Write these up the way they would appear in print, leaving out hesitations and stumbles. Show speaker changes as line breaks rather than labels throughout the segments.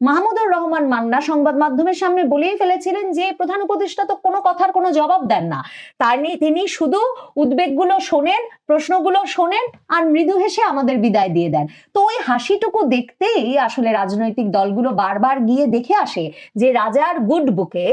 মাহমুদুর রহমান মান্না সংবাদ মাধ্যমের সামনে বলেই ফেলেছিলেন যে প্রধান উপদেষ্টা তো কোনো কথার কোনো জবাব দেন না, তিনি শুধু উদ্বেগগুলো শোনেন, প্রশ্নগুলো শোনেন আর মৃদু হেসে আমাদের বিদায় দিয়ে দেন। তো ওই হাসিটুকু দেখতেই আসলে রাজনৈতিক দলগুলো বারবার গিয়ে দেখে আসে যে রাজার গুড বুকে,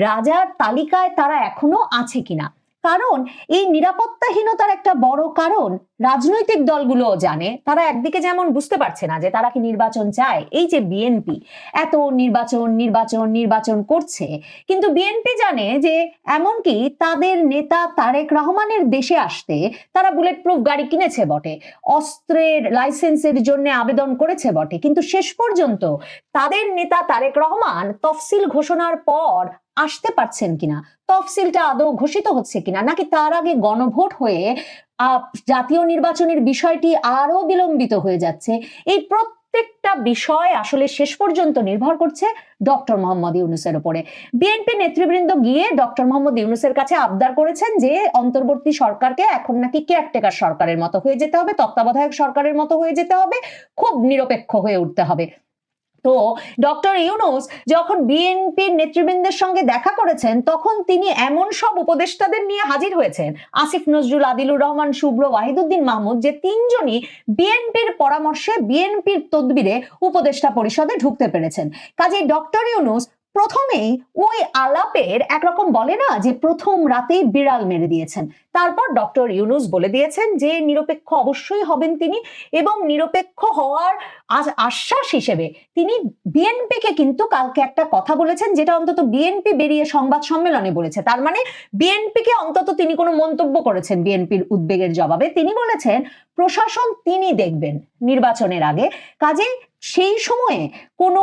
রাজার তালিকায় তারা এখনো আছে কিনা। কারণ এই নিরাপত্তাহীনতার একটা বড় কারণ রাজনৈতিক দলগুলোও জানে। তারা একদিকে যেমন বুঝতে পারছে না যে তারা কি নির্বাচন চায়, এই যে বিএনপি এত নির্বাচন নির্বাচন নির্বাচন করছে, কিন্তু বিএনপি জানে যে এমনকি তাদের নেতা তারেক রহমানের দেশে আসতে তারা বুলেট প্রুফ গাড়ি কিনেছে বটে, অস্ত্রের লাইসেন্সের জন্য আবেদন করেছে বটে, কিন্তু শেষ পর্যন্ত তাদের নেতা তারেক রহমান তফসিল ঘোষণার পর আসতে পারছেন কিনা, তফসিলটা আদৌ ঘোষিত হচ্ছে কিনা, নাকি তার আগে গণভোট হয়ে জাতীয় নির্বাচনের বিষয়টি আরো বিলম্বিত হয়ে যাচ্ছে, এই প্রত্যেকটা বিষয় আসলে শেষ পর্যন্ত নির্ভর করছে ডক্টর মোহাম্মদ ইউনূসের উপরে। বিএনপি নেতৃবৃন্দ গিয়ে ডক্টর মোহাম্মদ ইউনূসের কাছে আবদার করেছেন যে অন্তর্বর্তী সরকারকে এখন নাকি কেয়ারটেকার সরকারের মতো হয়ে যেতে হবে, তত্ত্বাবধায়ক সরকারের মতো হয়ে যেতে হবে, খুব নিরপেক্ষ হয়ে উঠতে হবে। তো ডক্টর ইউনূস যখন বিএনপির নেতৃবৃন্দের সঙ্গে দেখা করেছেন তখন তিনি এমন সব উপদেষ্টাদের নিয়ে হাজির হয়েছেন, আসিফ নজরুল, আদিলুর রহমান শুভ্র, ওয়াহিদুদ্দিন মাহমুদ, যে তিনজনই বিএনপির পরামর্শে বিএনপির তদবিরে উপদেষ্টা পরিষদে ঢুকতে পেরেছেন। কাজেই ডক্টর ইউনূস প্রথমেই ওই আলাপের একরকম বলে না যে প্রথম রাতেই বিড়াল মেরে দিয়েছেন। তারপর ডক্টর ইউনূস বলে দিয়েছেন যে নিরপেক্ষ অবশ্যই হবেন তিনি, এবং নিরপেক্ষ হওয়ার আশ্বাস হিসেবে তিনি বিএনপিকে কিন্তু কালকে একটা কথা বলেছেন যেটা অন্তত বিএনপি বেরিয়ে সংবাদ সম্মেলনে বলেছে। তার মানে বিএনপিকে অন্তত তিনি কোনো মন্তব্য করেছেন বিএনপির উদ্বেগের জবাবে। তিনি বলেছেন প্রশাসন তিনি দেখবেন নির্বাচনের আগে, কাজেই সেই সময়ে কোনো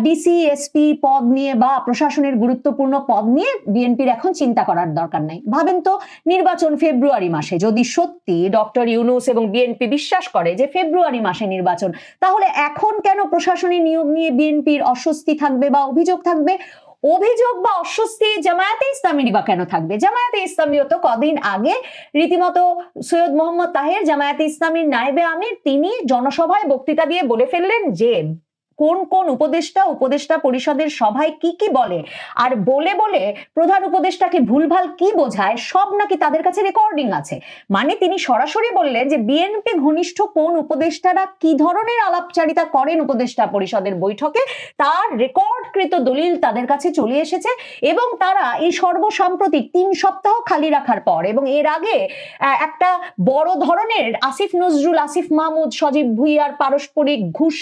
ডিসি এসপি পদ নিয়ে বা প্রশাসনের গুরুত্বপূর্ণ পদ নিয়ে বিএনপির এখন চিন্তা করার দরকার নাই। ভাবেন তো নির্বাচন ফেব্রুয়ারি মাসে, যদি সত্যি ডক্টর ইউনূস এবং বিএনপি বিশ্বাস করে যে ফেব্রুয়ারি মাসে নির্বাচন, তাহলে এখন কেন প্রশাসনের নিয়োগ নিয়ে বিএনপির অস্বস্তি থাকবে বা অভিযোগ থাকবে? অভিযোগ বা অস্বস্তি জামায়াতে ইসলামীর বা কেন থাকবে? জামায়াতে ইসলামীও তো কদিন আগে রীতিমতো সৈয়দ মোহাম্মদ তাহের, জামায়াতে ইসলামীর নায়েবে আমির, তিনি জনসভায় বক্তৃতা দিয়ে বলে ফেললেন যে কোন কোন উপদেষ্টা পরিষদের সভায় কি কি বলে, আর বলে বলে প্রধান উপদেষ্টাকে ভুলভাল কি বোঝায়, সব নাকি তাদের কাছে রেকর্ডিং আছে। মানে তিনি সরাসরি বললেন যে বিএনপি ঘনিষ্ঠ কোন উপদেষ্টারা কি ধরনের আলাপচারিতা করেন উপদেষ্টা পরিষদের বৈঠকে, তার রেকর্ডকৃত দলিল তাদের কাছে চলে এসেছে। এবং তারা এই সর্বসাম্প্রতিক 3 সপ্তাহ খালি রাখার পর এবং এর আগে একটা বড় ধরনের আসিফ নজরুল, আসিফ মাহমুদ, সজীব ভুইয়ার পারস্পরিক ঘুষ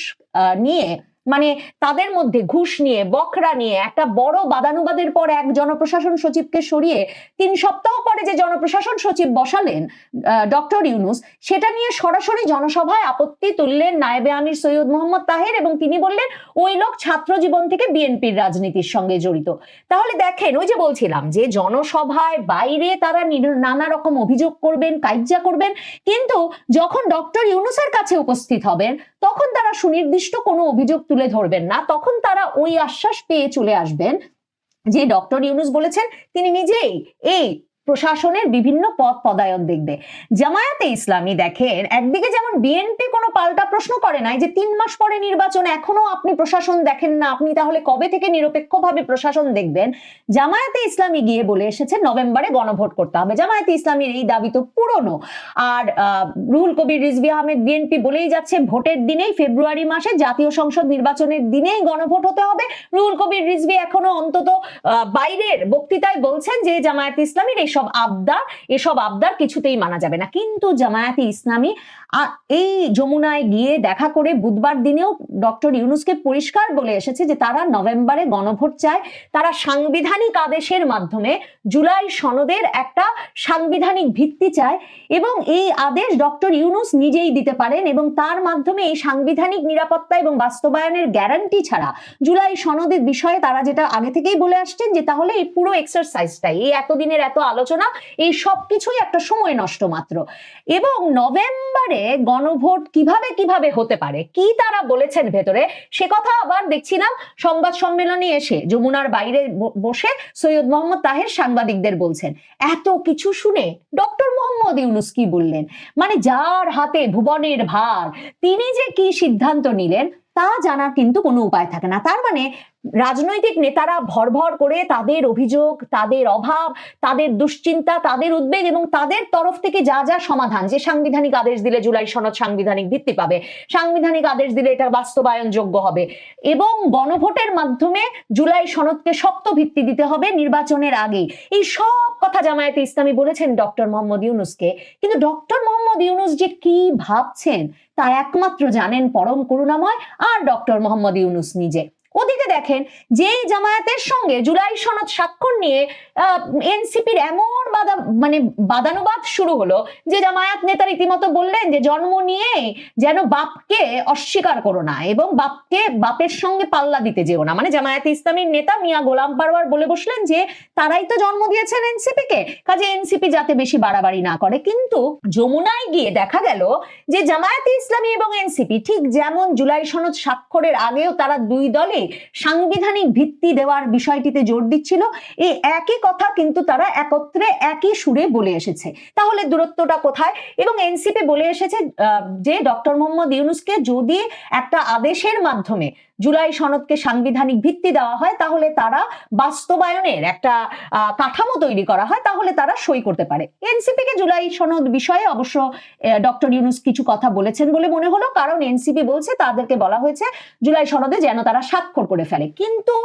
নিয়ে, মানে তাদের মধ্যে ঘুষ নিয়ে, বকরা নিয়ে একটা বড় বাদানুবাদের পর এক জনপ্রশাসন সচিবকে সরিয়ে 3 সপ্তাহ পরে যে জনপ্রশাসন সচিব বসালেন ডক্টর ইউনূস, সেটা নিয়ে সরাসরি জনসভায় আপত্তি তুললেন নায়েবে আমির সৈয়দ মোহাম্মদ তাহের, এবং তিনি বললেন ওই লোক ছাত্র জীবন থেকে বিএনপির রাজনীতির সঙ্গে জড়িত। তাহলে দেখেন, ওই যে বলছিলাম যে জনসভায় বাইরে তারা নানা রকম অভিযোগ করবেন, কাইজ্জা করবেন, কিন্তু যখন ডক্টর ইউনূসের কাছে উপস্থিত হবেন তখন তারা সুনির্দিষ্ট কোনো অভিযোগ তুলে ধরবেন না। তখন তারা ওই আশ্বাস পেয়ে চলে আসবেন যে ডক্টর ইউনূস বলেছেন তিনি নিজেই এই প্রশাসনের বিভিন্ন পদ পদায়ন দেখবে। জামায়াতে ইসলামী দেখেন, একদিকে যেমন বিএনপি কোনো পাল্টা প্রশ্ন করে নাই যে 3 মাস পরে নির্বাচন, এখনো আপনি প্রশাসন দেখেন না, আপনি তাহলে কবে থেকে নিরপেক্ষভাবে প্রশাসন দেখবেন? জামায়াতে ইসলামী গিয়ে বলে এসেছে নভেম্বরে গণভোট করতে হবে। জামায়াতে ইসলামীর এই দাবি তো পুরনো। আর রুহুল কবির রিজভী আহমেদ বিএনপি বলেই যাচ্ছে ভোটের দিনেই, ফেব্রুয়ারি মাসে জাতীয় সংসদ নির্বাচনের দিনেই গণভোট হতে হবে। রুহুল কবির রিজভী এখনো অন্তত বাইরের বক্তৃতায় বলছেন যে জামায়াতে ইসলামীর এসব আবদার কিছুতেই মানা যাবে না। কিন্তু জামায়াতে ইসলামী এই যমুনায় গিয়ে দেখা করে বুধবার দিনেও ডক্টর ইউনূসকে পরিষ্কার বলে এসেছে যে তারা নভেম্বরে গণভোট চায়, তারা সাংবিধানিক আদেশের মাধ্যমে জুলাই সনদের একটা সাংবিধানিক ভিত্তি চায়, এবং এই আদেশ ডক্টর ইউনূস নিজেই দিতে পারেন, এবং তার মাধ্যমে এই সাংবিধানিক নিরাপত্তা এবং বাস্তবায়নের গ্যারান্টি ছাড়া জুলাই সনদের বিষয়ে তারা যেটা আগে থেকেই বলে আসছেন যে তাহলে এই পুরো এক্সারসাইজটাই, এই এতদিনের এত আলোচনা, এই সবকিছুই একটা সময় নষ্ট মাত্র। এবং নভেম্বরে গণভোট কিভাবে হতে পারে, কি তারা বলেছেন ভেতরে, সে কথা আবার দেখছিলাম সংবাদ সম্মেলনে এসে যমুনার বাইরে বসে সৈয়দ মোহাম্মদ তাহের সাংবাদিকদের বলছেন। এত কিছু শুনে ডক্টর মোহাম্মদ ইউনূস কি বললেন, মানে যার হাতে ভুবনের ভার, তিনি যে কি সিদ্ধান্ত নিলেন, তা জানার কিন্তু কোনো উপায় থাকে না। তার মানে রাজনৈতিক নেতারা ভর করে তাদের অভিযোগ, তাদের অভাব, তাদের দুশ্চিন্তা, তাদের উদ্বেগ এবং তাদের তরফ থেকে যা যা সমাধান, যে সাংবিধানিক আদেশ দিলে জুলাই সনদ সাংবিধানিক ভিত্তি পাবে, সাংবিধানিক আদেশ দিলে এটা বাস্তবায়নযোগ্য হবে এবং গণভোটের মাধ্যমে জুলাই সনদকে শক্ত ভিত্তি দিতে হবে নির্বাচনের আগেই, এই সব কথা জামায়াতে ইসলামী বলেছেন ডক্টর মোহাম্মদ ইউনূসকে। কিন্তু ডক্টর মোহাম্মদ ইউনূস যে কি ভাবছেন তা একমাত্র জানেন পরম করুণাময় আর ডক্টর মোহাম্মদ ইউনূস নিজে। ওদিকে দেখেন, যেই জামায়াতের সঙ্গে জুলাই সনদ স্বাক্ষর নিয়ে এনসিপির এমন বাদানুবাদ শুরু হলো যে জামায়াত নেতা রীতিমতো বললেন যে জন্ম নিয়ে যেন বাপকে অস্বীকার করো না এবং বাপের সঙ্গে পাল্লা দিতে যেও না। মানে জামায়াতে ইসলামীর নেতা মিয়া গোলাম পারওয়ার বলে বসলেন যে তারাই তো জন্ম দিয়েছেন এনসিপিকে, কাজে এনসিপি যাতে বেশি বাড়াবাড়ি না করে। কিন্তু যমুনায় গিয়ে দেখা গেল যে জামায়াতে ইসলামী এবং এনসিপি ঠিক যেমন জুলাই সনদ স্বাক্ষরের আগেও তারা দুই দলে সাংবিধানিক ভিত্তি দেওয়ার বিষয়টিতে জোর দিচ্ছিল, এই একই কথা কিন্তু তারা একত্রে একই সুরে বলে এসেছে। তাহলে দূরত্বটা কোথায়? এবং এনসিপি বলে এসেছে যে ডক্টর মোহাম্মদ ইউনূসকে যদি একটা আদেশের মাধ্যমে জুলাই সনদকে সাংবিধানিক ভিত্তি দেওয়া হয়, তাহলে তারা বাস্তবায়নের একটা কাঠামো তৈরি করা হয়, তাহলে তারা সই করতে পারে। এনসিপি কে জুলাই সনদ বিষয়ে অবশ্য ডক্টর ইউনূস কিছু কথা বলেছেন বলে মনে হলো, কারণ এনসিপি বলছে তাদেরকে বলা হয়েছে জুলাই সনদে যেন তারা স্বাক্ষর করে ফেলে। কিন্তু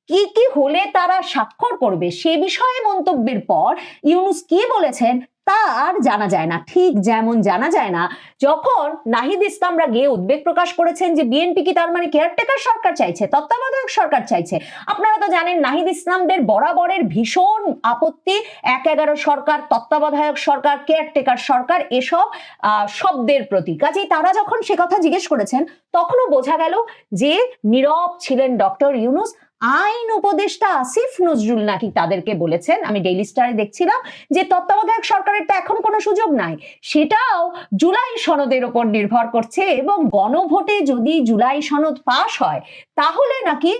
কি কি হলে তারা স্বাক্ষর করবে সে বিষয়ে মন্তব্যের পর ইউনূস কি বলেছেন তা আর জানা যায় না। ঠিক যেমন জানা যায় না যখন নাহিদ ইসলামরা গিয়ে উদ্বেগ প্রকাশ করেছেন যে বিএনপি কি তার মানে কেয়ারটেকার সরকার চাইছে, তত্ত্বাবধায়ক সরকার চাইছে। আপনারা তো জানেন নাহিদ ইসলামদের বরাবরের ভীষণ আপত্তি ১/১১ সরকার, তত্ত্বাবধায়ক সরকার, কেয়ারটেকার সরকার এসব শব্দের প্রতি। কাজেই তারা যখন সে কথা জিজ্ঞেস করেছেন তখনও বোঝা গেল যে নীরব ছিলেন ডক্টর ইউনূস। আইন উপদেষ্টা আসিফ নজরুল নাকি তাদেরকে বলেছেন, আমি ডেইলি স্টারে দেখছিলাম, যে তত্ত্বাবধায়ক সরকারের তো এখন কোনো সুযোগ নাই, সেটাও জুলাই সনদের উপর নির্ভর করছে এবং গণভোটে যদি জুলাই সনদ পাশ হয় তাহলে নাকি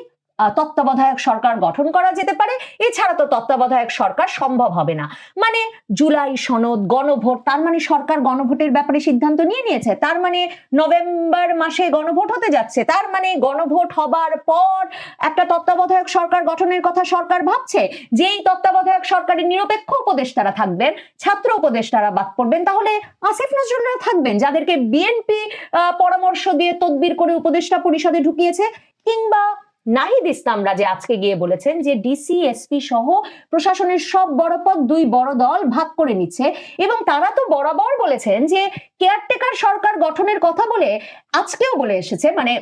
তত্ত্বাবধায়ক সরকার গঠন করা যেতে পারে, এছাড়া তো তত্ত্বাবধায়ক সরকার সম্ভব হবে না। মানে জুলাই সনদ, গণভোট, তার মানে সরকার গণভোটের ব্যাপারে সিদ্ধান্ত নিয়ে নিয়েছে, তার মানে নভেম্বর মাসে গণভোট হতে যাচ্ছে, তার মানে গণভোট হবার পর একটা তত্ত্বাবধায়ক সরকার গঠনের কথা সরকার ভাবছে। যেই তত্ত্বাবধায়ক সরকারের নিরপেক্ষ উপদেষ্টারা থাকবেন, ছাত্র উপদেষ্টারা বাদ পড়বেন, তাহলে আসিফ নজরুলরা থাকবেন যাদেরকে বিএনপি পরামর্শ দিয়ে তদবির করে উপদেষ্টা পরিষদে ঢুকিয়েছে। কিংবা নাহিদ ইসলামরা যে আজকে গিয়ে বলেছেন যে ডিসি, এসপি সহ প্রশাসনের সব বড় পদ দুই বড় দল ভাগ করে নিচ্ছে, এবং তারা তো বরাবর বলেছেন যে কেয়ারটেকার সরকার গঠনের কথা বলে আজকেও বলে এসেছে, মানে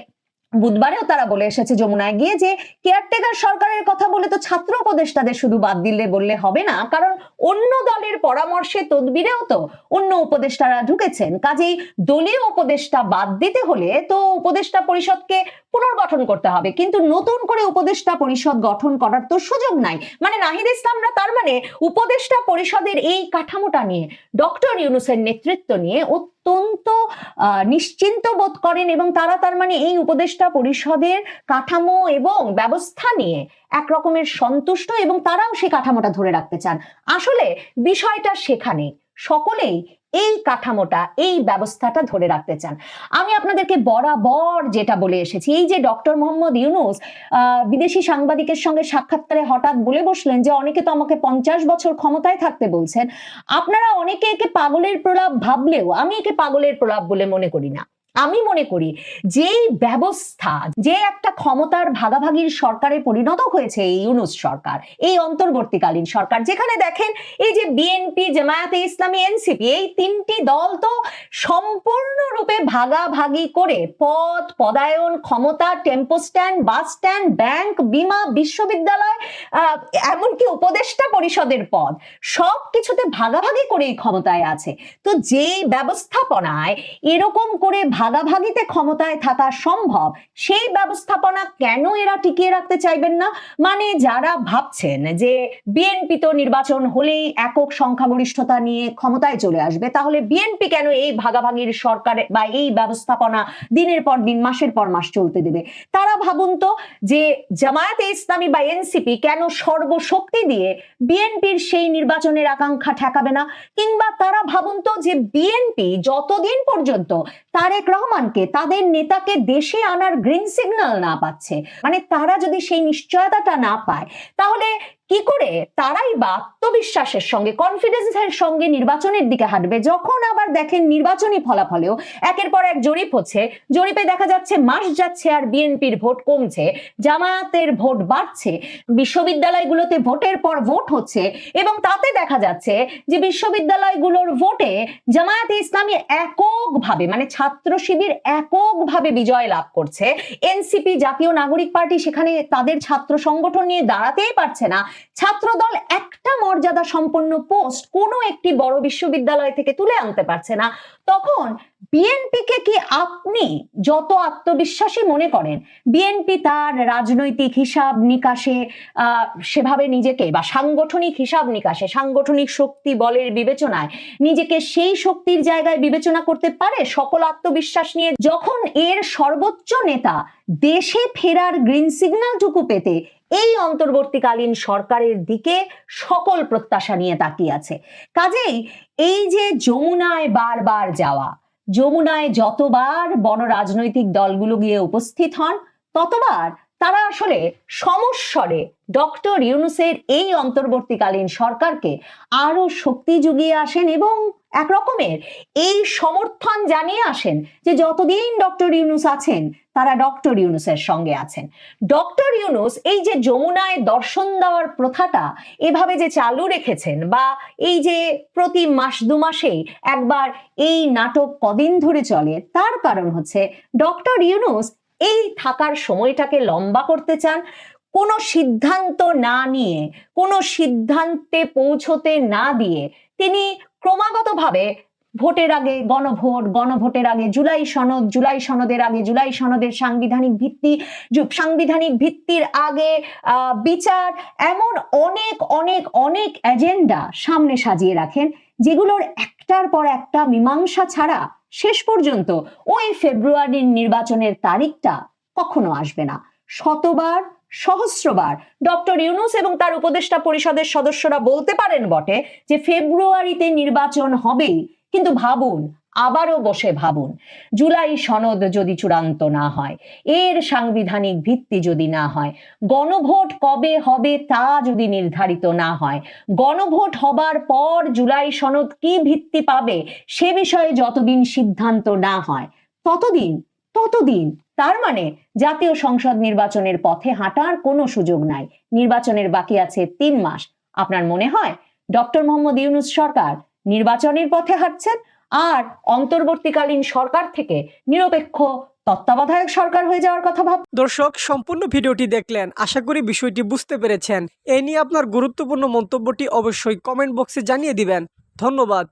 বুধবারেও তারা বলে এসেছে যমুনায় গিয়ে যে কেয়ারটেকার সরকারের কথা বলে তো ছাত্র উপদেষ্টাদের শুধু বাদ দিলে বললে হবে না, কারণ অন্য দলের পরামর্শে তদবিরেও তো অন্য উপদেষ্টারা ঢুকেছেন। কাজেই দলীয় উপদেষ্টা বাদ দিতে হলে তো উপদেষ্টা পরিষদকে পুনর্গঠন করতে হবে, কিন্তু নতুন করে উপদেষ্টা পরিষদ গঠন করার তো সুযোগ নাই। মানে নাহিদ ইসলামরা তার মানে উপদেষ্টা পরিষদের এই কাঠামোটা নিয়ে, ডক্টর ইউনূসের নেতৃত্ব নিয়ে অত্যন্ত নিশ্চিন্ত বোধ করেন এবং তারা তার মানে এই উপদেষ্টা পরিষদের কাঠামো এবং ব্যবস্থা নিয়ে এক রকমের সন্তুষ্ট এবং তারাও সেই কাঠামোটা ধরে রাখতে চান। আসলে বিষয়টা সেখানে, সকলেই এই কাঠামোটা, এই ব্যবস্থাটা ধরে রাখতে চান। আমি আপনাদেরকে বরাবর যেটা বলে এসেছি, এই যে ডক্টর মোহাম্মদ ইউনূস বিদেশি সাংবাদিকের সঙ্গে সাক্ষাৎকারে হঠাৎ বলে বসলেন যে অনেকে তো আমাকে ৫০ বছর ক্ষমতায় থাকতে বলছেন, আপনারা অনেকে একে পাগলের প্রলাপ ভাবলেও আমি একে পাগলের প্রলাপ বলে মনে করি না। আমি মনে করি যেই ব্যবস্থা, যে একটা ক্ষমতার ভাগাভাগির সরকারে পরিণত হয়েছে এই ইউনূস সরকার, এই অন্তর্বর্তীকালীন সরকার, যেখানে দেখেন এই যে বিএনপি, জামায়াতে ইসলামী, এনসিপি, এই তিনটি দল তো সম্পূর্ণরূপে ভাগাভাগি করে পদ, পদায়ন, ক্ষমতা, tempo stand, bus stand, bank, বিমা, বিশ্ববিদ্যালয়, এমনকি উপদেষ্টা পরিষদের পদ, সব কিছুতে ভাগাভাগি করেই ক্ষমতায় আছে। তো যেই ব্যবস্থাপনায় এরকম করে ভাগাভাগিতে ক্ষমতায় থাকা সম্ভব, সেই ব্যবস্থাপনা কেন এরা টিকিয়ে রাখতে চাইবেন না? মানে যারা ভাবছেন যে বিএনপি তো নির্বাচন হলেই একক সংখ্যাগরিষ্ঠতা নিয়ে ক্ষমতায় চলে আসবে, তাহলে বিএনপি কেন এই ভাগাভাগির সরকারে বা এই ব্যবস্থাপনা দিনের পর দিন, মাসের পর মাস চলতে দেবে? তারা ভাবুন তো যে জামায়াতে ইসলামী বা এনসিপি কেন সর্বশক্তি দিয়ে বিএনপির সেই নির্বাচনের আকাঙ্ক্ষা ঠেকাবে না? কিংবা তারা ভাবুন তো যে বিএনপি যতদিন পর্যন্ত তারেক রহমানকে, তাদের নেতাকে দেশে আনার গ্রিন সিগন্যাল না পাচ্ছে, মানে তারা যদি সেই নিশ্চয়তাটা না পায়, তাহলে কি করে তারাই বা আত্মবিশ্বাসের সঙ্গে, কনফিডেন্সের সঙ্গে নির্বাচনের দিকে হাঁটবে? যখন আবার দেখেন নির্বাচনী ফলাফলেও একের পর এক জরিপ হচ্ছে, জরিপে দেখা যাচ্ছে মাস যাচ্ছে আর বিএনপির ভোট কমছে, জামায়াতের ভোট বাড়ছে, বিশ্ববিদ্যালয়গুলোতে ভোটের পর ভোট হচ্ছে, এবং তাতে দেখা যাচ্ছে যে বিশ্ববিদ্যালয়গুলোর ভোটে জামায়াতে ইসলামী এককভাবে, মানে ছাত্র শিবির এককভাবে বিজয় লাভ করছে। এনসিপি, জাতীয় নাগরিক পার্টি, সেখানে তাদের ছাত্র সংগঠন নিয়ে দাঁড়াতেই পারছে না। ছাত্রদল একটা মর্যাদা সম্পন্ন পোস্ট কোনো একটি বড় বিশ্ববিদ্যালয় থেকে তুলে আনতে পারছে না। তখন বিএনপিকে কি আপনি যত আত্মবিশ্বাসী মনে করেন, বিএনপি তার রাজনৈতিক হিসাব নিকাশে সেভাবে নিজেকে, বা সাংগঠনিক হিসাব নিকাশে, সাংগঠনিক শক্তি বলের বিবেচনায় নিজেকে সেই শক্তির জায়গায় বিবেচনা করতে পারে সকল আত্মবিশ্বাস নিয়ে, যখন এর সর্বোচ্চ নেতা দেশে ফেরার গ্রিন সিগন্যালটুকু পেতে এই অন্তর্বর্তীকালীন সরকারের দিকে সকল প্রত্যাশা নিয়ে তাকিয়ে আছে? কাজেই এই যে যমুনায় বারবার যাওয়া, যমুনায় যতবার বড় রাজনৈতিক দলগুলো গিয়ে উপস্থিত হন, ততবার তারা আসলে সমস্বরে ডক্টর ইউনূসের এই অন্তর্বর্তীকালীন সরকারকে আরো শক্তি জুগিয়ে আসেন এবং একরকমের এই সমর্থন জানিয়ে আসেন যে যতদিন ডক্টর ইউনূস আছেন তারা ডক্টর ইউনূসের সঙ্গে আছেন। ডক্টর ইউনূস এই যে যমুনায় দর্শন দেওয়ার প্রথাটা এভাবে যে চালু রেখেছেন, বা এই যে প্রতি মাস দু মাসেই একবার এই নাটক কদিন ধরে চলে, তার কারণ হচ্ছে ডক্টর ইউনূস এই থাকার সময়টাকে লম্বা করতে চান। কোনো সিদ্ধান্ত না নিয়ে, কোনো সিদ্ধান্তে পৌঁছতে না দিয়ে তিনি ক্রমাগতভাবে ভোটের আগে গণভোট, গণভোটের আগে জুলাই সনদ, জুলাই সনদের আগে জুলাই সনদের সাংবিধানিক ভিত্তি, সাংবিধানিক ভিত্তির আগে বিচার, এমন অনেক অনেক অনেক এজেন্ডা সামনে সাজিয়ে রাখেন, যেগুলোর একটার পর একটা মীমাংসা ছাড়া শেষ পর্যন্ত ওই ফেব্রুয়ারির নির্বাচনের তারিখটা কখনো আসবে না। শতবার, সহস্রবার ডক্টর ইউনূস এবং তার উপদেষ্টা পরিষদের সদস্যরা বলতে পারেন বটে যে ফেব্রুয়ারিতে নির্বাচন হবেই, কিন্তু ভাবুন, আবারও বসে ভাবুন, জুলাই সনদ যদি চূড়ান্ত না হয়, এর সাংবিধানিক ভিত্তি যদি না হয়, গণভোট কবে হবে তা যদি নির্ধারিত না হয়, গণভোট হবার পর জুলাই সনদ কি ভিত্তি পাবে সে বিষয়ে যতদিন সিদ্ধান্ত না হয়, ততদিন তার মানে জাতীয় সংসদ নির্বাচনের পথে হাঁটার কোনো সুযোগ নাই। নির্বাচনের বাকি আছে 3 মাস। আপনার মনে হয় ডক্টর মোহাম্মদ ইউনূস সরকার নির্বাচনের পথে হাঁটছেন, আর অন্তর্বর্তীকালীন সরকার থেকে নিরপেক্ষ তত্ত্বাবধায়ক সরকার হয়ে যাওয়ার কথা ভাব?
দর্শক, সম্পূর্ণ ভিডিওটি দেখলেন, আশা করি বিষয়টি বুঝতে পেরেছেন। এ নিয়ে আপনার গুরুত্বপূর্ণ মন্তব্যটি অবশ্যই কমেন্ট বক্সে জানিয়ে দিবেন। ধন্যবাদ।